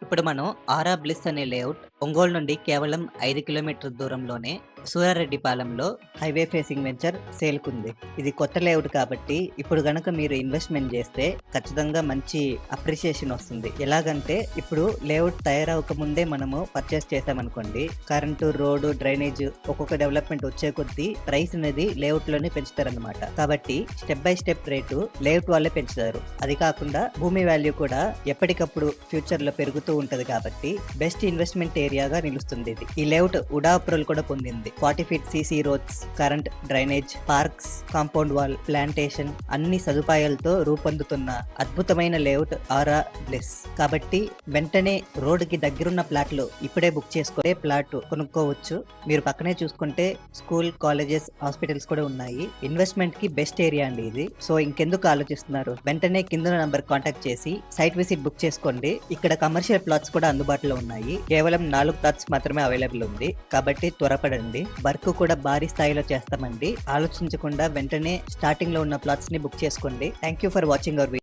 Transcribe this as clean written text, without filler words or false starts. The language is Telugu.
ఇప్పుడు మనం ఆరా బ్లిస్ అనే లేఅవుట్ ఒంగోలు నుండి కేవలం 5 కిలోమీటర్ల దూరంలోనే సూరారెడ్డిపాలెంలో హైవే ఫేసింగ్ వెంచర్ సేల్కుంది. ఇది కొత్త లేఅవుట్ కాబట్టి ఇప్పుడు గనక మీరు ఇన్వెస్ట్మెంట్ చేస్తే ఖచ్చితంగా మంచి అప్రిసియేషన్ వస్తుంది. ఎలాగంటే ఇప్పుడు లేఅవుట్ తయారవక ముందే మనము పర్చేస్ చేసామనుకోండి, కరెంటు, రోడ్డు, డ్రైనేజ్ ఒక్కొక్క డెవలప్మెంట్ వచ్చే కొద్దీ ప్రైస్ అనేది లేఅవుట్ లోనే పెంచుతారనమాట. కాబట్టి step by step rate layout వాళ్ళే పెంచుతారు. అది కాకుండా భూమి వాల్యూ కూడా ఎప్పటికప్పుడు ఫ్యూచర్ లో పెరుగుతూ ఉంటది కాబట్టి బెస్ట్ ఇన్వెస్ట్మెంట్ ఏరియాగా నిలుస్తుంది ఇది. ఈ లేఅవుట్ ఉడా అప్రూవల్ కూడా పొందింది. 40 feet CC roads, current, drainage, parks, compound wall, plantation అన్ని సదుపాయాలతో రూపొందుతున్న అద్భుతమైన లేఅవుట్ ఆరా బ్లిస్. కాబట్టి వెంటనే రోడ్డుకి దగ్గరున్న ప్లాట్లు ఇప్పుడే బుక్ చేసుకునే ప్లాట్ కొనుక్కోవచ్చు. మీరు పక్కనే చూసుకుంటే స్కూల్, కాలేజెస్, హాస్పిటల్స్ కూడా ఉన్నాయి. ఇన్వెస్ట్మెంట్ కి బెస్ట్ ఏరియా అండి ఇది. సో ఇంకెందుకు ఆలోచిస్తున్నారు, వెంటనే కింద నంబర్ కాంటాక్ట్ చేసి సైట్ విజిట్ బుక్ చేసుకోండి. ఇక్కడ కమర్షియల్ ప్లాట్స్ కూడా అందుబాటులో ఉన్నాయి. కేవలం 4 ప్లాట్స్ మాత్రమే అవైలబుల్ ఉంది కాబట్టి త్వరపడండి. వర్క్ కూడా భారీ స్థాయిలో చేస్తామండి. ఆలోచించకుండా వెంటనే స్టార్టింగ్ లో ఉన్న ప్లాట్స్ ని బుక్ చేసుకోండి. Thank you for watching our video.